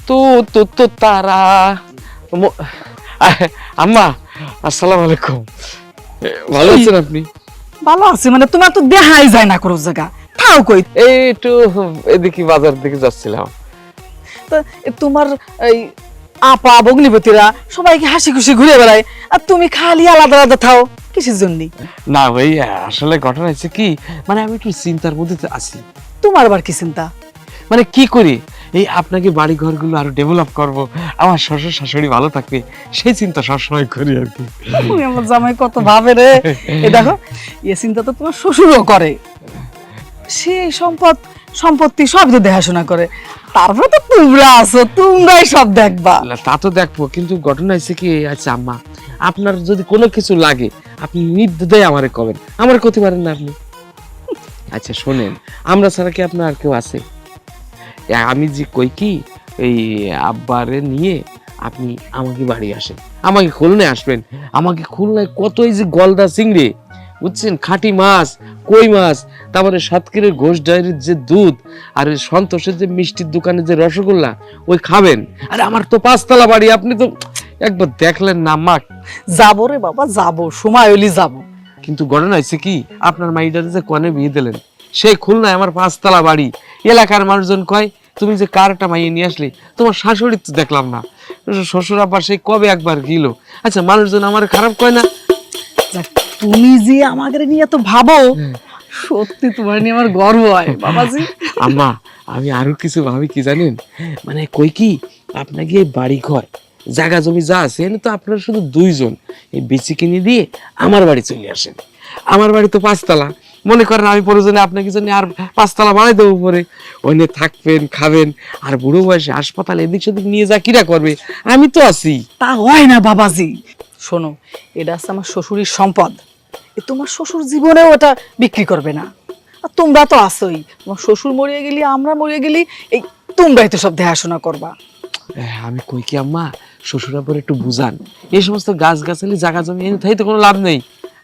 তু তু তু তারা আম্মা আসসালামু আলাইকুম। ভালো আছেন আপনি? ভালো আছি মানে তোমার তো দেখাই যায় না কোনো জায়গা, থাও কই? এই একটু এদিকে বাজার দিকে যাচ্ছিলাম। তো তোমার এই আপা ভগ্নিপতিরা সবাইকে হাসি খুশি ঘুরে বেড়ায়, আর তুমি খালি আলাদা আলাদা থাও কিসের জন্য? না ভাই, আসলে ঘটনা হচ্ছে কি, মানে আমি একটু চিন্তার মধ্যে আছি। তোমার আবার কি চিন্তা? মানে কি করি এই আপনাকে বাড়ি ঘরগুলো আরো ডেভেলপ করব, আমার শ্বশুর শাশুড়ি ভালো থাকবে, সেই চিন্তা সবসময় করি আর কি। তুমি আমার জামাই কত ভাবে রে। এই দেখো, এই চিন্তা তো তোমার শ্বশুরও করে, সেই সম্পত্তি সব তো দেখাশোনা করে, তারপরে তো তোমরা আছো, তোমরাই সব দেখবা। না, তা তো দেখবো, কিন্তু ঘটনা হচ্ছে কি, আচ্ছা আম্মা, আপনার যদি কোনো কিছু লাগে আপনি নির্দ্বিধায় আমারে কবেন, আমার করতে পারেন না আপনি? আচ্ছা শোনেন, আমরা ছাড়া কি আপনার আর কেউ আছে? আমি যে কই কি, এই আব্বারে নিয়ে আপনি আমাকে বাড়ি আসেন, আমাকে খুলনায় আসবেন। আমাকে খুলনায় কত এই যে গলদা চিংড়ি, বুঝছেন, খাঁটি মাছ, কই মাছ, তারপরে সাতক্ষীরের ঘোষ ডায়েরির যে দুধ, আর সন্তোষের যে মিষ্টির দোকানে যে রসগোল্লা, ওই খাবেন। আরে আমার তো 5 তলা বাড়ি, আপনি তো একবার দেখলেন না মা। যাবো রে বাবা, যাবো, সময় হইলে যাবো। কিন্তু ঘটনা হয়েছে কি, আপনার মাইডারে যে কনে বিয়ে দিলেন, সেই খুলনায় আমার 5 তলা বাড়ি, এলাকার মানুষজন কয় তুমি যে কারটা মাইয়ে নিয়ে আসলে, তোমার শাশুড়ি তো দেখলাম না, শ্বশুর আব্বার সেই কবে একবার গিলো। আচ্ছা মানুষজন আমার খারাপ কয় না? যাক, তুমি যে আমাদের নিয়ে এত ভাবো, সত্যি তোমার নিয়ে আমার গর্ব হয় বাবাজি। আম্মা, আমি আরো কিছু ভাবি কি জানেন, মানে কই কি, আপনাকে এই বাড়ি ঘর জায়গা জমি যা আছে এনে তো আপনারা শুধু 2 জন এই বেচি কিনে দিয়ে আমার বাড়ি চলে আসেন। আমার বাড়ি তো 5 তলা, মনে করেন আমি প্রয়োজনে আপনাকে জন্য আর 5 তলা বাড়াই দেবো, পরে ওইনে থাকবেন, খাবেন, আর বুড়ো বয়সে হাসপাতালে এদিক সেদিক নিয়ে যা কিরা করবে, আমি তো আছি। তা হয় না বাবাজি, শোনো, এটা আছে আমার শ্বশুরের সম্পদ, তোমার শ্বশুর জীবনেও এটা বিক্রি করবে না। আর তোমরা তো আছোই, তোমার শ্বশুর মরিয়ে গেলি, আমরা মরিয়ে গেলি, এই তোমরাই তো সব দেখাশোনা করবা। আমি কই কি আম্মা, শ্বশুর আব্বার একটু বুঝান, এই সমস্ত গাছ গাছালি জায়গা জমি এনে থাই তো কোনো লাভ নেই।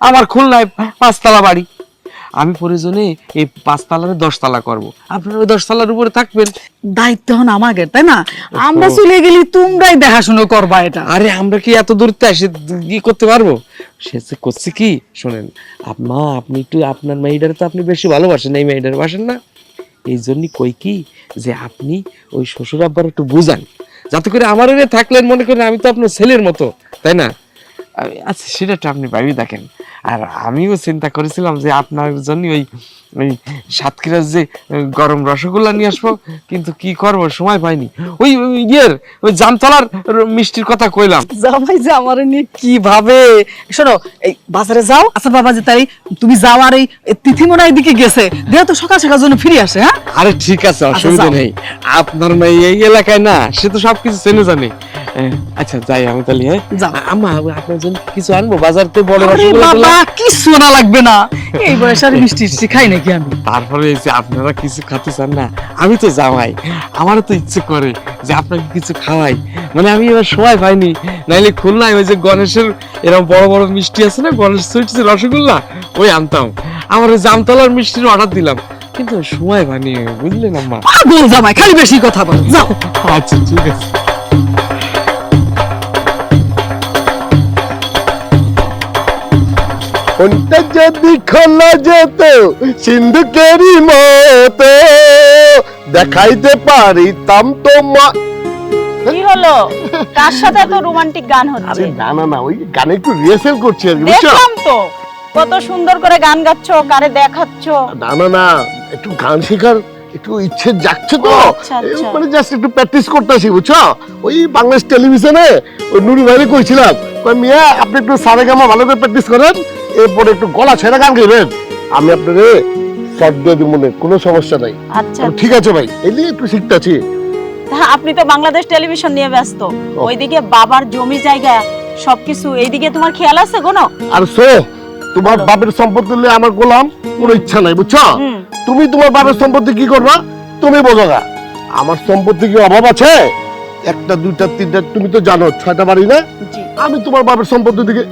আমার খুলনায় 5 তলা বাড়ি, আমি প্রয়োজনে এই 5 তলারে 10 তলা করবো, আপনারা ওই 10 তলার উপরে থাকবেন। দায়িত্ব হন আমাদের, তাই না? আমরা চলে গেলি তোমরাই দেখাশোনা করবা এটা। আরে আমরা কি এত দূরত্বে এসে কি করতে পারবো? সে করছে কি, শোনেন আম্মা, আপনি একটু আপনার মেয়েটারে তো আপনি বেশি ভালোবাসেন, এই মেয়েটারে বাসেন না, এই জন্যই কই কি যে আপনি ওই শ্বশুর আব্বার একটু বুঝান, যাতে করে আমার এনে থাকলেন, মনে করেন আমি তো আপনার ছেলের মতো, তাই না? আচ্ছা সেটা তো আপনি ভাবি দেখেন। আর আমিও চিন্তা করেছিলাম যে আপনার জন্য ওই ওই সাতক্ষীরার যে গরম রসগোল্লা নিয়ে আসবো, কিন্তু কি করবো, সময় পাইনি। ওই ইয়ের ওই জামতলার মিষ্টির কথা কইলাম। জামাই যে আমার নিয়ে কি ভাবে। শোনো, এই বাজারে যাও। আচ্ছা বাবাজি, তাই তুমি যাও, আর এই তিথি মনে হয় এদিকে গেছে, দেহ তো সকাল সকাল জন্য ফিরে আসে। হ্যাঁ আরে ঠিক আছে, অসুবিধা নেই, আপনার মেয়ে এই এলাকায় না, সে তো সবকিছু চেনে জানে। আচ্ছা যাই আমি তাহলে। হ্যাঁ আম্মা, আপনার জন্য কিছু আনবো, বাজার থেকে বড় বাবা কিছু না লাগবে না, এই বয়সে আর মিষ্টি টিষ্টি খাই নাকি আমি? তারপরে এই যে আপনারা কিছু খেতে চান না, আমি তো জামাই, আমারও তো ইচ্ছে করে যে আপনাকে কিছু খাওয়াই, মানে আমি এবার সময় পাইনি, নাইলে খুলনায় ওই যে গণেশের এরকম বড় বড় মিষ্টি আছে না, গণেশ সুইটস রসগোল্লা, ওই আনতাম। আমার ওই জামতলার মিষ্টির অর্ডার দিলাম, কিন্তু সময় পাইনি, বুঝলেন আম্মা? পাগল জামাই, খালি বেশি কথা বল, যাও। আচ্ছা ঠিক আছে। কোনটা যদি খোলা যেত সিন্ধুকেরই মতো, দেখাইতে পারিতাম তোমার। কি হলো, কার সাথে এত রোমান্টিক গান হচ্ছে? আরে না না না, ওই গানে একটু রিহার্সাল করছি আর কি, বুঝছো? দেখলাম তো কত সুন্দর করে গান গাচ্ছো, কারে দেখাচ্ছো। না না না, একটু গান শেখার একটু ইচ্ছে জাগছে তো, আচ্ছা, আচ্ছা। মানে জাস্ট একটু প্র্যাকটিস করতেছি, বুঝছো? ওই বাংলাদেশ টেলিভিশনে ওই নুরি ভাইরে কইছিলাম, কই মিয়া আপনি একটু সারেগামা ভালো করে প্র্যাকটিস করেন, এরপরে একটু গলা ছেড়ে গান গাইবেন, আমি আপনারে শর্ট দিয়ে দিব, মনে কোনো সমস্যা নাই। আচ্ছা ঠিক আছে ভাই, এই নিয়ে একটু শিখতেছি। আপনি তো বাংলাদেশ টেলিভিশন নিয়ে ব্যস্ত, ওইদিকে বাবার জমি জায়গা সবকিছু, এইদিকে তোমার খেয়াল আছে কোনো? আর সো তোমার বাপের সম্পত্তি নিয়ে আমার গোলাম কোনো ইচ্ছা নাই, বুঝছো? তুমি তোমার বাপের সম্পত্তি কি করবা তুমি বোঝো না, আমার সম্পত্তি কি অভাব আছে? 1টা 2টা 3টা, তুমি তো জানো 6টা বাড়ি না, আমি তোমার বাপের সম্পত্তি দিকে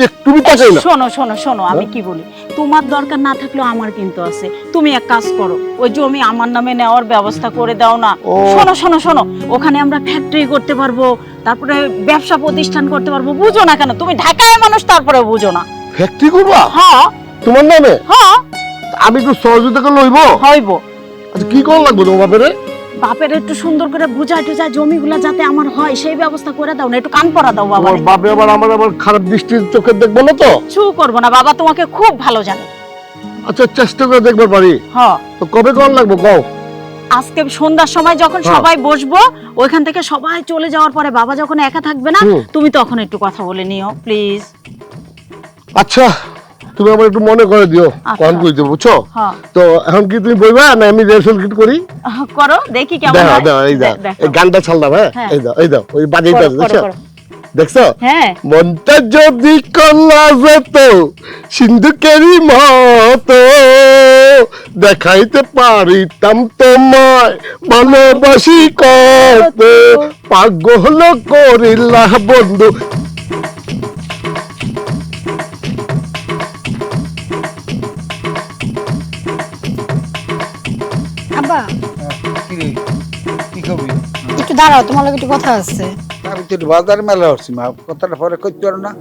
একটু তাকাই না। শোনো শোনো শোনো, আমি কি বলি, তোমার দরকার না থাকলেও আমার কিন্তু আছে। তুমি এক কাজ করো, ওই জমি আমার নামে নেওয়ার ব্যবস্থা করে দাও না। ও। শোনো শোনো শোনো, ওখানে আমরা ফ্যাক্টরি করতে পারবো, তারপরে ব্যবসা প্রতিষ্ঠান করতে পারবো। বুঝো না কেন তুমি? ঢাকায় মানুষ, তারপরে বুঝো না। ফ্যাক্টরি করবা হ্যাঁ তোমার নামে? হ্যাঁ আমি একটু সহযোগিতা করে লইব। হইব। আচ্ছা কি করা লাগবে তোমার বাপের? বাপের একটু সুন্দর করে বুঝাই টুজাই জমিগুলা যাতে আমার হয় সেই ব্যবস্থা করে দাও না, একটু কান পরা দাও বাবা। তোমার বাপে আবার আমার খারাপ দৃষ্টির চোখে দেখবো না তো? কিছু করবো না, বাবা তোমাকে খুব ভালো জানে। আচ্ছা চেষ্টা করে দেখবার পারি। হ্যাঁ তো কবে করা লাগবে কও? আজকে সন্ধ্যার সময় যখন হ্যাঁ। সবাই বসবো, ওইখান থেকে সবাই চলে যাওয়ার পরে বাবা যখন একা থাকবে না, হুম। তুমি তখন একটু কথা বলে নিও প্লিজ। আচ্ছা তুমি আমার একটু মনে করে দিও আচ্ছা। কখন কইতে বুঝছো? হ্যাঁ তো এখন কি তুমি বলবা না আমি রিহার্সাল কিট করি? করো দেখি কেমন দাও হয়। দাও এই দাও দেখো। এই গানটা ছাড়লাম। হ্যাঁ হ্যাঁ। এই দাও ওই বাজিটা করো, করো, দেখছো? করো। দেখছো? হ্যাঁ মনটা যদি কলা যেত সিন্ধুকেরই মতো দেখাইতে পারিতাম তোমায় ভালোবাসি কত, পাগল করিলা বন্ধু। আব্বা কি কবি? একটু দাঁড়াও, তোমার লগে একটু কথা আছে। আমি তো একটু বাজার মেলা হচ্ছি মা, কথাটা পরে করতে পারো না?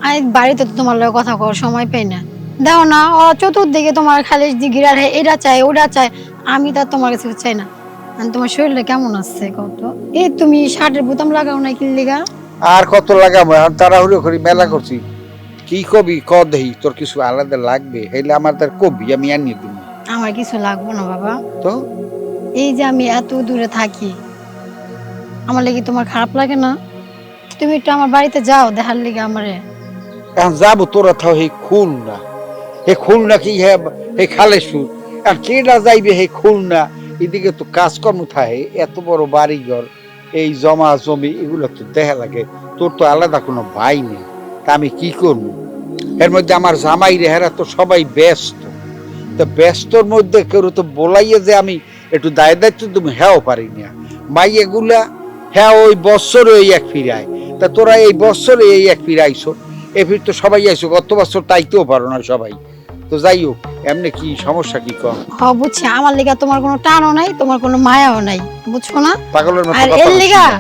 আমি বাড়িতে তো তোমার লগে কথা কওয়ার সময় পাই না। দাও না, ও চতুর্দিকে তোমার খালি জিগিরার এটা চাই ওটা চাই, আমি তো আর তোমার কাছে কিছু চাই না। আর তোমার শরীরটা কেমন আছে কত? এই তুমি শার্টের বোতাম লাগাও না কি লিগা? আর কত লাগাবো, এখন তাড়াহুড়ো করি মেলা করছি। কি কবি ক দেহি, তোর কিছু আলাদা লাগবে হইলে আমার তার কবি, আমি আনিয়ে দিব। আমার কিছু লাগবে না বাবা। তো এই যে আমি এত দূরে থাকি, আমার লাগি তোমার খারাপ লাগে না? তুমি একটু আমার বাড়িতে যাও দেখার লিগে আমারে। এখন যাবো তোরা থাও হে খুলনা, হে খুলনা কি হে খালেশুর, আর কেডা যাইবে হে খুলনা? এদিকে তো কাজকর্ম থাকে, এত বড় বাড়িঘর, এই জমা জমি এগুলো তো দেখা লাগে। তোর তো আলাদা কোনো ভাই নেই, তা আমি কি করবো? এর মধ্যে আমার জামাই রেহারা তো সবাই ব্যস্ত, তা ব্যস্তর মধ্যে কেউ তো বলাইয়ে যে আমি একটু দায় দায়িত্ব তুমি হ্যাঁ পারি না। মাই এগুলা হ্যাঁ ওই বৎসরে ওই এক ফিরায়, তা তোরা এই বৎসরে এই এক ফিরাইছো, এ ফির তো সবাই আইসো, গত বছর তাইতেও পারো না সবাই। তো যাই হোক, এমনি কি সমস্যা কি কম? বুঝছি, আমার লিগা তোমার কোনো টানও নাই, তোমার কোনো মায়াও নাই, বুঝছো না? পাগলের মতো আর কথা এর বলছিস লিগা না।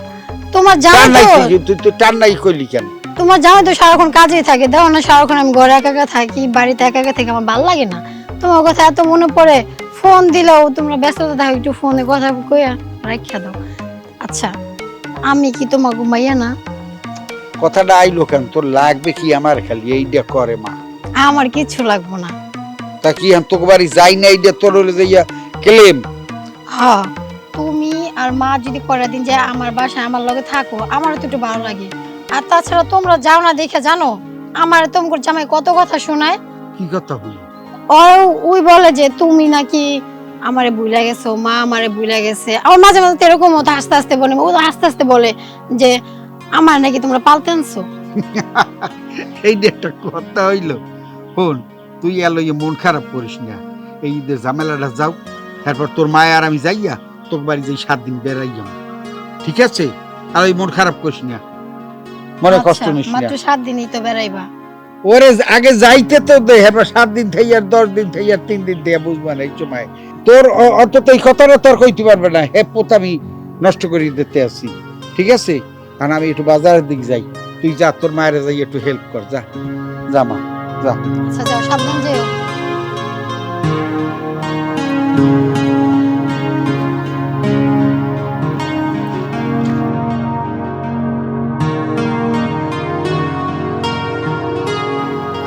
তোমার টান জানো নাই তো, কি? তুই তো টান নাই কইলি কেন? তোমার জানো তো সারাক্ষণ কাজেই থাকে। দেখো না সারাক্ষণ আমি ঘরে একা একা থাকি, বাড়িতে একা একা থেকে আমার ভালো লাগে না। তোমার কথা এত মনে পড়ে, ফোন দিলেও তোমরা ব্যস্ততা থাকো, একটু ফোনে কথা কইয়া রাখিয়া দাও। আচ্ছা আমি কি তোমার ঘুমাইয়া না? কথাটা আইলো কেন? তোর লাগবে কি আমার খালি এইটা করে মা? আমার কিচ্ছু লাগবো না। তা কি আমি তোকে বাড়ি যাই না, এইটা তোর হলে যাইয়া ক্লেম? হ্যাঁ তুমি আর মা যদি পরের দিন যায় আমার বাসায় আমার লগে থাকো, আমারও তো একটু ভালো লাগে। আর তাছাড়া তোমরা যাও না দেখে জানো আমার তোমার জামাই কত কথা শোনায়। কি কথা বলি? ওই বলে যে তুমি নাকি আমারে ভুলে গেছো, মা আমারে ভুলে গেছে। আমার মাঝে মাঝে তো এরকম হতো, আস্তে আস্তে বলে, ও আস্তে আস্তে বলে যে আমার নাকি তোমরা পালতে আনছো। এইটা একটা কথা হইলো? শোন, তুই এলো মন খারাপ করিস না, এই ঈদের ঝামেলাটা যাও, তারপর তোর মায় আর আমি যাইয়া তোর বাড়ি যাই 7 দিন বেড়াই যাও, ঠিক আছে? আর ওই মন খারাপ করিস না, মনে কষ্ট নিস না। মাত্র 7 দিনই তো বেড়াইবা। ওরে আগে যাইতে তো দে, হ্যাঁ 7 দিন থেকে আর 10 দিন থেকে আর 3 দিন দিয়ে বুঝবা না এই সময়। তোর অন্তত এই কথাটা তোর কইতে পারবে না, হ্যাঁ পোত আমি নষ্ট করে দিতে আসি, ঠিক আছে? কারণ আমি একটু বাজারের দিক যাই, তুই যা তোর মায়ের যাই একটু হেল্প কর, যা যা মা যা। আচ্ছা যাও, সাবধান যেও।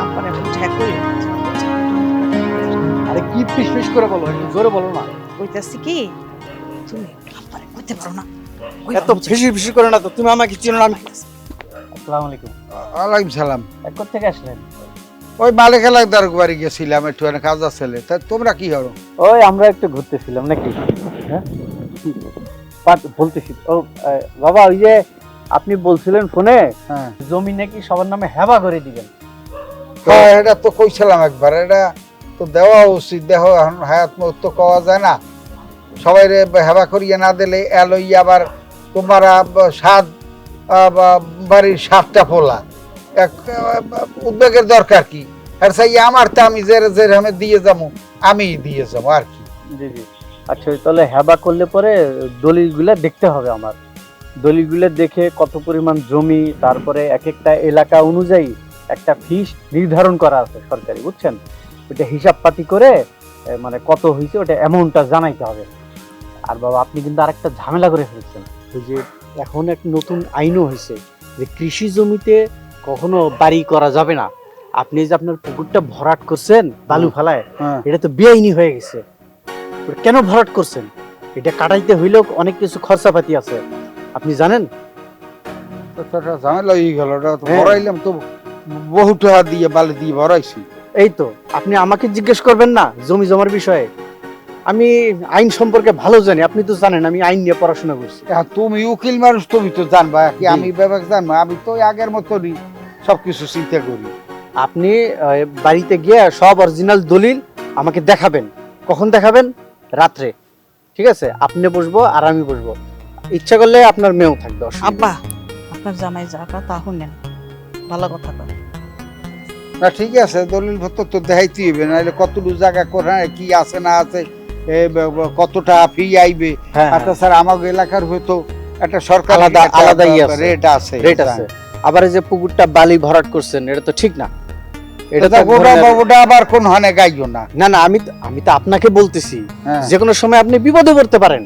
আব্বারে বুঝায় কই আরে কি ফিসফিস করে বলো, একটু জোরে বলো না। কইতাছি কি, তুমি আব্বারে কইতে পারো না। এত ফিসি ফিসি করে না তো, তুমি আমাকে চিনো না। আমি আসসালামু আলাইকুম। ওয়ালাইকুম সালাম। কোথা থেকে আসলেন? ওই মালিক এলাকার বাড়ি গেছিলাম, একটু কাজ ছেলে। তা তোমরা কি হলো? ওই আমরা একটু ঘুরতেছিলাম নাকি। হ্যাঁ বলতেছি ও বাবা, ওই যে আপনি বলছিলেন ফোনে হ্যাঁ জমি নাকি সবার নামে হেবা করে দিবেন। হ্যাঁ এটা তো কইছিলাম একবার, এটা তো দেওয়া উচিত। দেখো এখন হায়াত মত তো কওয়া যায় না, সবাই হেবা করিয়ে না দিলে এলই আবার তোমার বাড়ির 7টা ফোলা, এক উদ্যোগের দরকার কি? আর সেই আমার তো আমি যে আমি দিয়ে যাবো আমি দিয়ে যাবো আর কি। জি জি। আচ্ছা তাহলে হেবা করলে পরে দলিলগুলা দেখতে হবে আমার। দলিলগুলো দেখে কত পরিমাণ জমি, তারপরে এক একটা এলাকা অনুযায়ী একটা ফিস নির্ধারণ করা আছে সরকারি, বুঝছেন? ওটা হিসাব পাতি করে মানে কত হয়েছে ওটা অ্যামাউন্টটা জানাইতে হবে। আর বাবা আপনি কিন্তু আরেকটা ঝামেলা করে ফেলছেন, ওই যে এখন এক নতুন আইনও হয়েছে যে কৃষি জমিতে কখনো বাড়ি করা যাবে না। আপনি যে আপনার পুকুরটা ভরাট করছেন বালু ফেলায়, হ্যাঁ। এটা তো বেআইনি হয়ে গেছে। ওটা কেন ভরাট করছেন? এটা কাটাইতে হইলেও অনেক কিছু খরচাপাতি আছে, আপনি জানেন? তো একটা ঝামেলা হয়ে গেল, ওটা তো হ্যাঁ। ভরাইলাম তো বহু টাকা দিয়ে বালি দিয়ে ভরাইছি। এই তো আপনি আমাকে জিজ্ঞেস করবেন না জমি জমার বিষয়ে? আমি আইন সম্পর্কে ভালো জানি, আপনি তো জানেন আমি আইন নিয়ে পড়াশোনা করছি। তুমি উকিল মানুষ, তুমি তো জানবা কি জি। আমি ব্যাপার জানবো? আমি তো আগের মতনই সবকিছু চিন্তা করি। আপনি বাড়িতে গিয়ে সব অরিজিনাল দলিল আমাকে দেখাবেন। কখন দেখাবেন? রাত্রে, ঠিক আছে? আপনি বসবো আর আমি বসবো, ইচ্ছা করলে আপনার মেয়েও থাকবে। অসুবিধা নেই। আব্বা আপনার জামাই যা কয় তা শুনেন, ভালো কথা কয়। না ঠিক আছে, দলিল পত্র তো দেখাইতে হইবে, নাহলে কতটুকু জায়গা কোথায় কি আছে না আছে, কতটা ফি আইবে। হ্যাঁ, আর তাছাড়া আমাদের এলাকার হয়তো একটা সরকার আলাদাই আছে। রেট আছে। রেট আছে। আবার এই যে পুকুরটা বালি ভরাট করছেন, এটা তো ঠিক না। এটা তো এক ওটা ধরনের- ওটা আবার কোন হানে গাইও না। না না, আমি তো আপনাকে বলতেছি হ্যাঁ। যে কোনো সময় আপনি বিপদে পড়তে পারেন,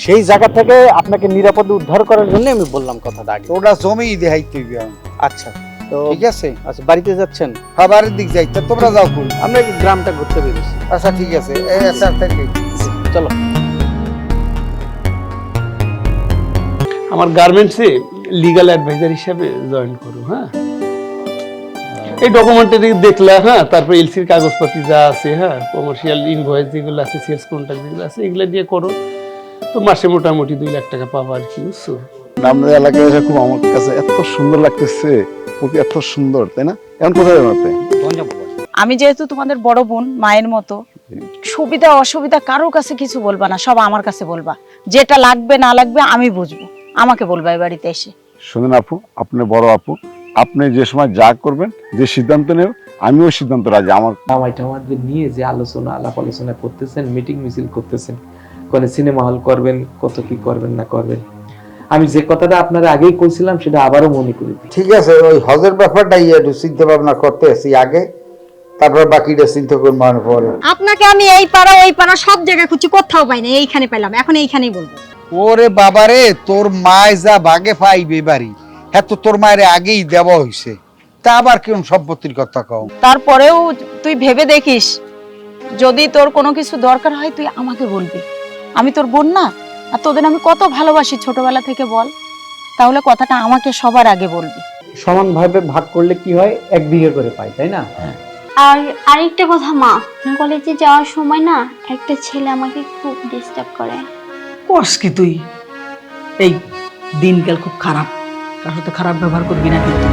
সেই জায়গা থেকে আপনাকে নিরাপদে উদ্ধার করার জন্য আমি বললাম কথাটা আগে। তো ওটা জমি দেখাইতে হইবে আমার। আচ্ছা তো ঠিক আছে, আচ্ছা, বাড়িতে যাচ্ছেন? খাবারের দিক যাইতে তোমরা যাও করি। আমরা এই গ্রামটা ঘুরতে বেরিয়েছি। আচ্ছা ঠিক আছে, এই আচ্ছা, thank you। চলো। আমার গার্মেন্টসে লিগ্যাল অ্যাডভাইজার হিসাবে জয়েন করো। হ্যাঁ, এই ডকুমেন্টারি দেখলা, হ্যাঁ, তারপর এলসির কাগজপাতি যা আছে, হ্যাঁ, কমার্শিয়াল ইনভয়েস যেগুলো আছে, সেলস কন্ট্রাক্ট যেগুলো আছে, এগুলো দিয়ে করো, তো মাসে মোটামুটি 2 লাখ টাকা পাবো আর কি, বুঝছো? আমাদের এলাকায় এসে খুব আমার কাছে এত সুন্দর লাগতেছে, খুব এত সুন্দর, তাই না? এখন কোথায় যাবেন আপনি? আমি যেহেতু তোমাদের বড় বোন, মায়ের মতো, সুবিধা অসুবিধা কারোর কাছে কিছু বলবা না, সব আমার কাছে বলবা। যেটা লাগবে না লাগবে আমি বুঝবো, আমাকে বলবা এই বাড়িতে এসে। শুনেন আপু, আপনি বড় আপু, আপনি যে সময় যা করবেন, যে সিদ্ধান্ত নেব, আমি ওই সিদ্ধান্ত রাজি। আমার জামাইটা আমাদের নিয়ে যে আলাপ আলোচনা করতেছেন, মিটিং মিছিল করতেছেন, কোন সিনেমা হল করবেন, কত কি করবেন না করবেন, আমি যে কথাটা আপনারা আগেই কইছিলাম সেটা আবারও মনে করি দিই। ঠিক আছে, ওই হজের ব্যাপারটাই একটু চিন্তা ভাবনা করতে আছি আগে, তারপর বাকিটা চিন্তা করবো আর পরে। আপনাকে আমি এই পাড়া ওই পাড়া সব জায়গায় খুঁজছি, কোথাও পাই না, এইখানে পেলাম, এখন এইখানেই বলবো। ওরে বাবারে, তোর মায় যা ভাগে পাইবে বাড়ি, হ্যাঁ তো তোর মায়ের আগেই দেওয়া হয়েছে, তা আবার কেমন সম্পত্তির কথা কও? তারপরেও তুই ভেবে দেখিস, যদি তোর কোনো কিছু দরকার হয় তুই আমাকে বলবি। আমি তোর বোন না? আর তোদের আমি কত ভালোবাসি ছোটবেলা থেকে, বল। তাহলে কথাটা আমাকে সবার আগে বলবি। সমানভাবে ভাগ করলে কি হয়, 1 বিঘা করে পাই, তাই না? আর আরেকটা কথা মা, কলেজে যাওয়ার সময় না একটা ছেলে আমাকে খুব ডিস্টার্ব করে। কোর্স কি তুই? এই দিনকাল খুব খারাপ, কার সাথে খারাপ ব্যবহার করবি না কিন্তু।